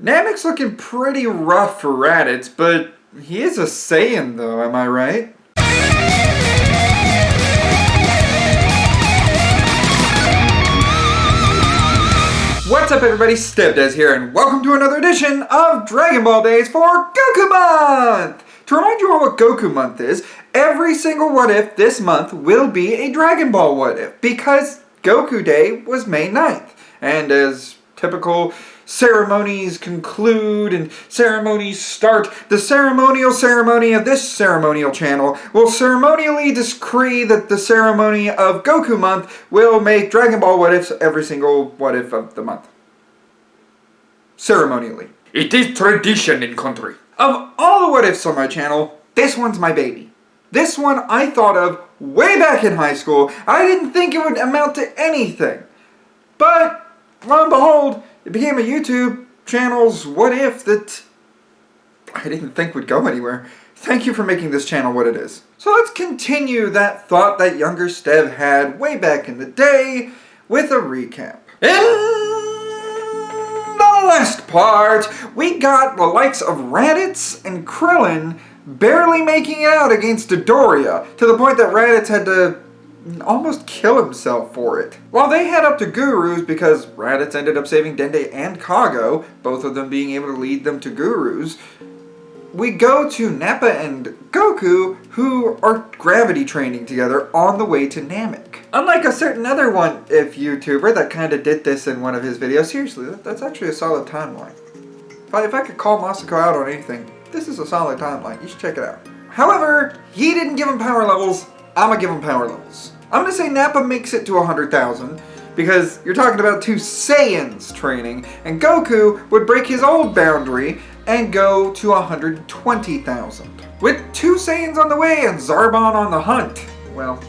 Namek's looking pretty rough for Raditz, but he is a Saiyan though, am I right? What's up everybody, StevDeS here, and welcome to another edition of Dragon Ball Days for Goku Month! To remind you all what Goku Month is, every single What If this month will be a Dragon Ball What If, because Goku Day was May 9th, and as typical ceremonies conclude and ceremonies start, the ceremonial ceremony of this ceremonial channel will ceremonially decree that the ceremony of Goku Month will make Dragon Ball What Ifs every single What If of the month. Ceremonially. It is tradition in country. Of all the What Ifs on my channel, this one's my baby. This one I thought of way back in high school. I didn't think it would amount to anything. But, lo and behold, it became a YouTube channel's What If that I didn't think would go anywhere. Thank you for making this channel what it is. So let's continue that thought that younger Stev had way back in the day with a recap. In the last part, we got the likes of Raditz and Krillin barely making it out against Dodoria, to the point that Raditz had to almost kill himself for it. While they head up to Guru's because Raditz ended up saving Dende and Kago, both of them being able to lead them to Guru's, we go to Nappa and Goku, who are gravity training together on the way to Namek. Unlike a certain other One If YouTuber that kind of did this in one of his videos, seriously, that's actually a solid timeline. If I could call Masako out on anything, this is a solid timeline. You should check it out. However, he didn't give him power levels. I'm gonna give him power levels. I'm gonna say Nappa makes it to 100,000 because you're talking about two Saiyans training, and Goku would break his old boundary and go to 120,000. With two Saiyans on the way and Zarbon on the hunt. Well,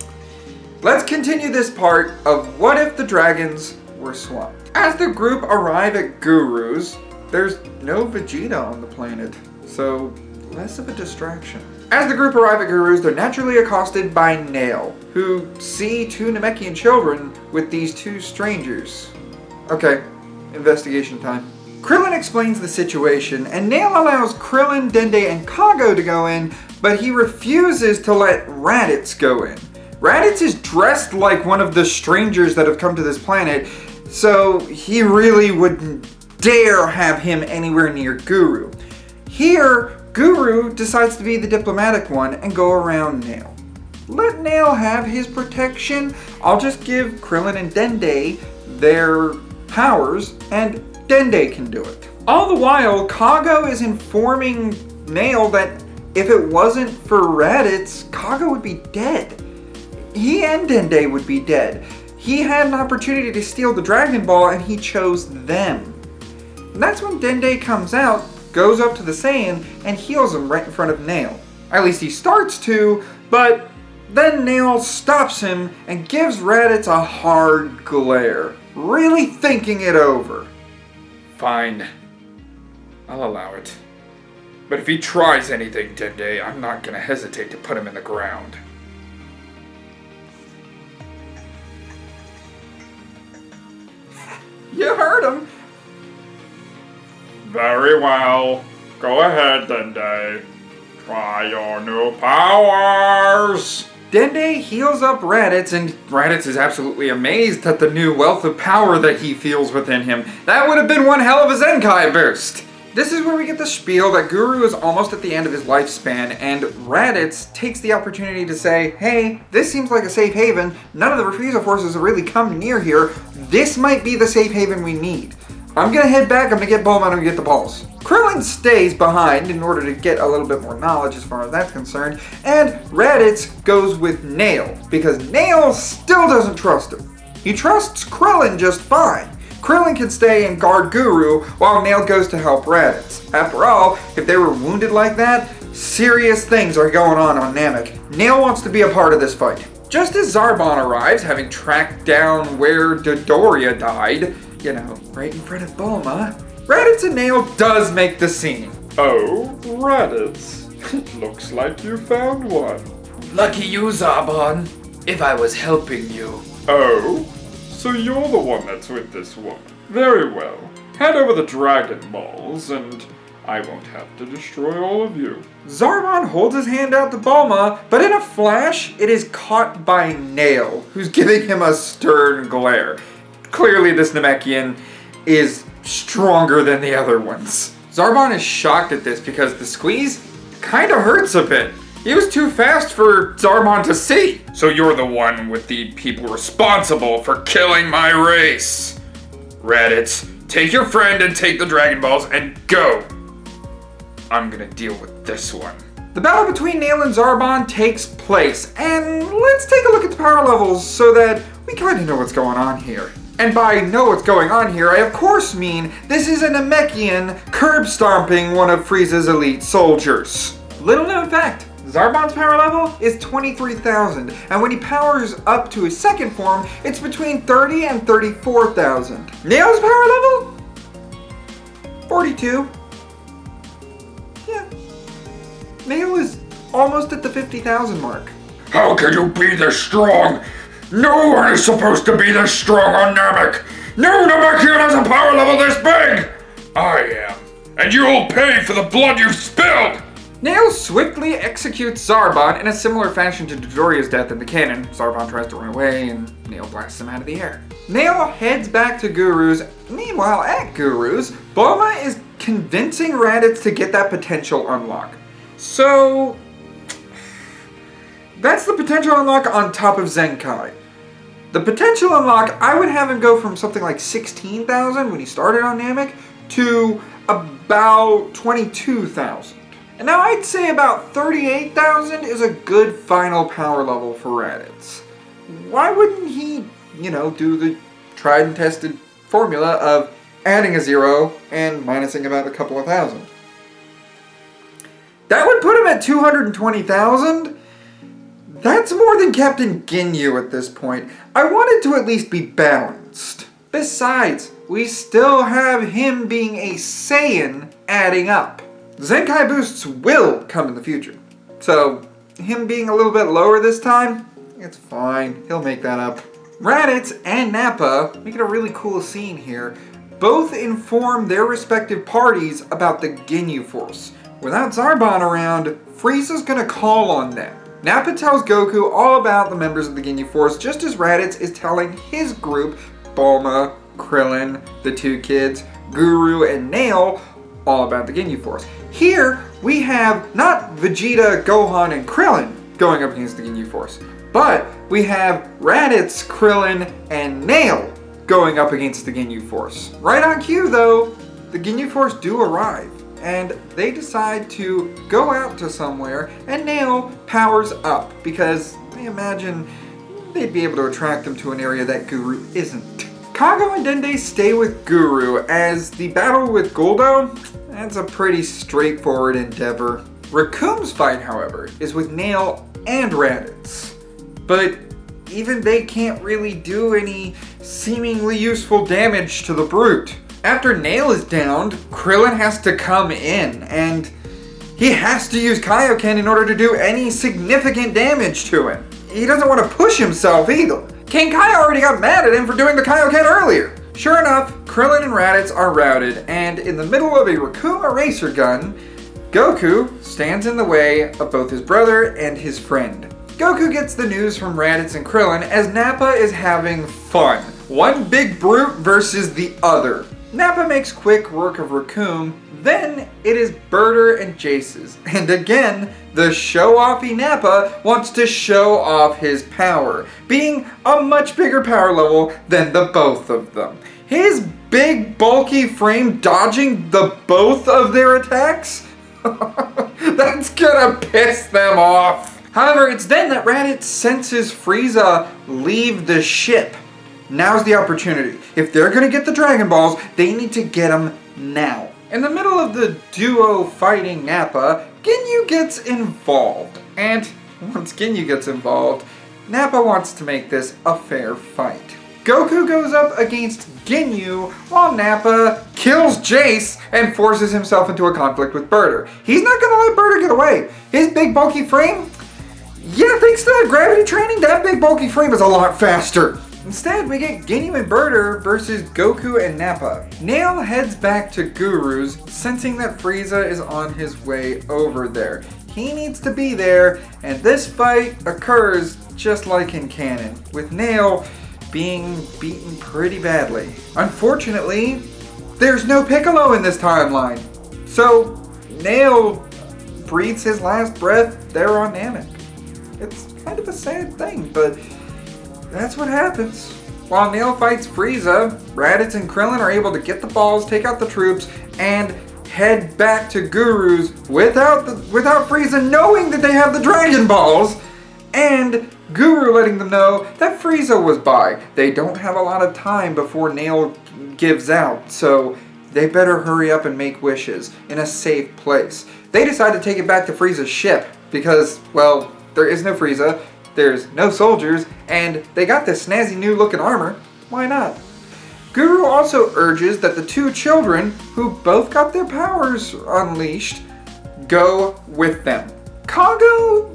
let's continue this part of What If the Dragons Were Swamped. As the group arrive at Guru's, there's no Vegeta on the planet, so less of a distraction. As the group arrive at Guru's, they're naturally accosted by Nail, who see two Namekian children with these two strangers. Okay, investigation time. Krillin explains the situation, and Nail allows Krillin, Dende, and Kago to go in, but he refuses to let Raditz go in. Raditz is dressed like one of the strangers that have come to this planet, so he really wouldn't dare have him anywhere near Guru. Here, Guru decides to be the diplomatic one and go around Nail. Let Nail have his protection. I'll just give Krillin and Dende their powers, and Dende can do it. All the while, Kago is informing Nail that if it wasn't for Raditz, Kago would be dead. He and Dende would be dead. He had an opportunity to steal the Dragon Ball and he chose them. And that's when Dende comes out, goes up to the Saiyan, and heals him right in front of Nail. At least he starts to, but then Nail stops him and gives Raditz a hard glare, really thinking it over. Fine. I'll allow it. But if he tries anything, Dende, I'm not gonna hesitate to put him in the ground. You heard him. Very well. Go ahead, Dende. Try your new powers! Dende heals up Raditz, and Raditz is absolutely amazed at the new wealth of power that he feels within him. That would have been one hell of a Zenkai burst! This is where we get the spiel that Guru is almost at the end of his lifespan, and Raditz takes the opportunity to say, hey, this seems like a safe haven. None of the refusal forces have really come near here. This might be the safe haven we need. I'm gonna head back, I'm gonna get Bulma, I'm gonna get the balls. Krillin stays behind in order to get a little bit more knowledge as far as that's concerned, and Raditz goes with Nail, because Nail still doesn't trust him. He trusts Krillin just fine. Krillin can stay and guard Guru while Nail goes to help Raditz. After all, if they were wounded like that, serious things are going on Namek. Nail wants to be a part of this fight. Just as Zarbon arrives, having tracked down where Dodoria died, you know, right in front of Bulma, Raditz and Nail does make the scene. Oh, Raditz. Looks like you found one. Lucky you, Zarbon. If I was helping you. Oh? So you're the one that's with this woman. Very well. hand over the Dragon Balls, and I won't have to destroy all of you. Zarbon holds his hand out to Bulma, but in a flash, it is caught by Nail, who's giving him a stern glare. Clearly, this Namekian is stronger than the other ones. Zarbon is shocked at this because the squeeze kinda hurts a bit. He was too fast for Zarbon to see. So you're the one with the people responsible for killing my race. Raditz, take your friend and take the Dragon Balls and go. I'm gonna deal with this one. The battle between Nail and Zarbon takes place, and let's take a look at the power levels so that we kinda know what's going on here. And by know what's going on here, I of course mean this is a Namekian curb stomping one of Frieza's elite soldiers. Little known fact, Zarbon's power level is 23,000, and when he powers up to his second form, it's between 30 and 34,000. Nail's power level? 42. Yeah. Nail is almost at the 50,000 mark. How can you be this strong? No one is supposed to be this strong on Namek. No Namekian has a power level this big. I am, and you'll pay for the blood you've spilled. Nail swiftly executes Zarbon in a similar fashion to Dodoria's death in the canon. Zarbon tries to run away, and Nail blasts him out of the air. Nail heads back to Guru's. Meanwhile, at Guru's, Bulma is convincing Raditz to get that potential unlock. So, that's the potential unlock on top of Zenkai. The potential unlock, I would have him go from something like 16,000 when he started on Namek to about 22,000. And now I'd say about 38,000 is a good final power level for Raditz. Why wouldn't he, do the tried and tested formula of adding a 0 and minusing about a couple of thousand? That would put him at 220,000. That's more than Captain Ginyu at this point. I wanted to at least be balanced. Besides, we still have him being a Saiyan adding up. Zenkai boosts will come in the future. So, him being a little bit lower this time, it's fine. He'll make that up. Raditz and Nappa make it a really cool scene here. Both inform their respective parties about the Ginyu Force. Without Zarbon around, Frieza's gonna call on them. Nappa tells Goku all about the members of the Ginyu Force, just as Raditz is telling his group, Bulma, Krillin, the two kids, Guru, and Nail, all about the Ginyu Force. Here, we have not Vegeta, Gohan, and Krillin going up against the Ginyu Force, but we have Raditz, Krillin, and Nail going up against the Ginyu Force. Right on cue, though, the Ginyu Force do arrive, and they decide to go out to somewhere, and Nail powers up, because they imagine they'd be able to attract them to an area that Guru isn't. Kago and Dende stay with Guru, as the battle with Guldo, that's a pretty straightforward endeavor. Raccoon's fight, however, is with Nail and Raditz. But even they can't really do any seemingly useful damage to the brute. After Nail is downed, Krillin has to come in, and he has to use Kaioken in order to do any significant damage to him. He doesn't want to push himself either. King Kai already got mad at him for doing the Kaioken earlier. Sure enough, Krillin and Raditz are routed, and in the middle of a Raccoon eraser gun, Goku stands in the way of both his brother and his friend. Goku gets the news from Raditz and Krillin as Nappa is having fun. One big brute versus the other. Nappa makes quick work of Raccoon, then it is Birder and Jace's. And again, the show-offy Nappa wants to show off his power, being a much bigger power level than the both of them. His big, bulky frame dodging the both of their attacks? That's gonna piss them off. However, it's then that Raditz senses Frieza leave the ship. Now's the opportunity. If they're gonna get the Dragon Balls, they need to get them now. In the middle of the duo fighting Nappa, Ginyu gets involved. And once Ginyu gets involved, Nappa wants to make this a fair fight. Goku goes up against Ginyu while Nappa kills Jace and forces himself into a conflict with Birder. He's not gonna let Birder get away. His big bulky frame, yeah, thanks to that gravity training, that big bulky frame is a lot faster. Instead, we get Ginyu and Birder versus Goku and Nappa. Nail heads back to Guru's, sensing that Frieza is on his way over there. He needs to be there, and this fight occurs just like in canon, with Nail being beaten pretty badly. Unfortunately, there's no Piccolo in this timeline, so Nail breathes his last breath there on Namek. It's kind of a sad thing, but that's what happens. While Nail fights Frieza, Raditz and Krillin are able to get the balls, take out the troops, and head back to Guru's without Frieza knowing that they have the Dragon Balls, and Guru letting them know that Frieza was by. They don't have a lot of time before Nail gives out, so they better hurry up and make wishes in a safe place. They decide to take it back to Frieza's ship because, well, there is no Frieza, there's no soldiers, and they got this snazzy new looking armor. Why not? Guru also urges that the two children, who both got their powers unleashed, go with them. Kago,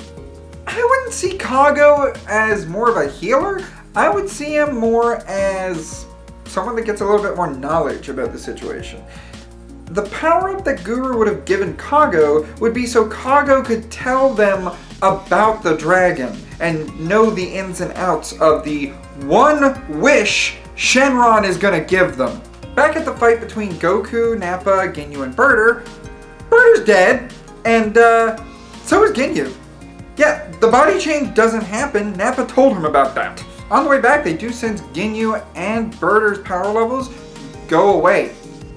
I wouldn't see Kago as more of a healer. I would see him more as someone that gets a little bit more knowledge about the situation. The power-up that Guru would have given Kago would be so Kago could tell them about the dragon and know the ins and outs of the one wish Shenron is gonna give them. Back at the fight between Goku, Nappa, Ginyu, and Birder, Birder's dead, and so is Ginyu. Yeah, the body change doesn't happen. Nappa told him about that. On the way back, they do sense Ginyu and Birder's power levels go away.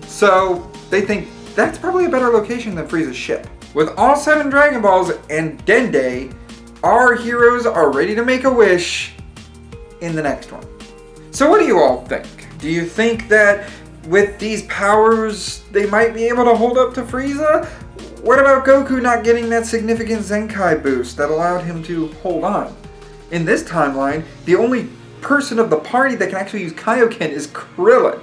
So they think that's probably a better location than Frieza's ship. With all 7 Dragon Balls and Dende, our heroes are ready to make a wish in the next one. So what do you all think? Do you think that with these powers, they might be able to hold up to Frieza? What about Goku not getting that significant Zenkai boost that allowed him to hold on? In this timeline, the only person of the party that can actually use Kaioken is Krillin.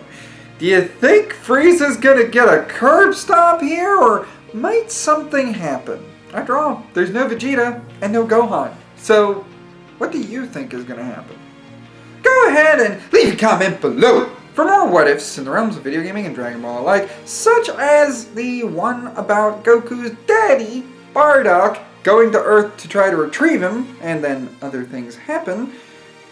Do you think Frieza's gonna get a curb stop here, or might something happen? After all, there's no Vegeta and no Gohan. So, what do you think is gonna happen? Go ahead and leave a comment below for more what-ifs in the realms of video gaming and Dragon Ball alike, such as the one about Goku's daddy, Bardock, going to Earth to try to retrieve him, and then other things happen.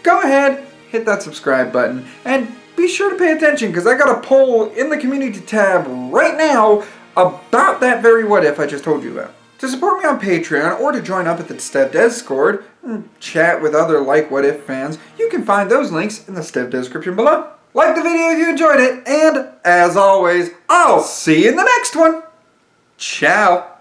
Go ahead, hit that subscribe button, and be sure to pay attention, because I got a poll in the community tab right now about that very what-if I just told you about. To support me on Patreon, or to join up at the StevDeS Discord, and chat with other like what-if fans, you can find those links in the StevDeS description below. Like the video if you enjoyed it, and as always, I'll see you in the next one. Ciao.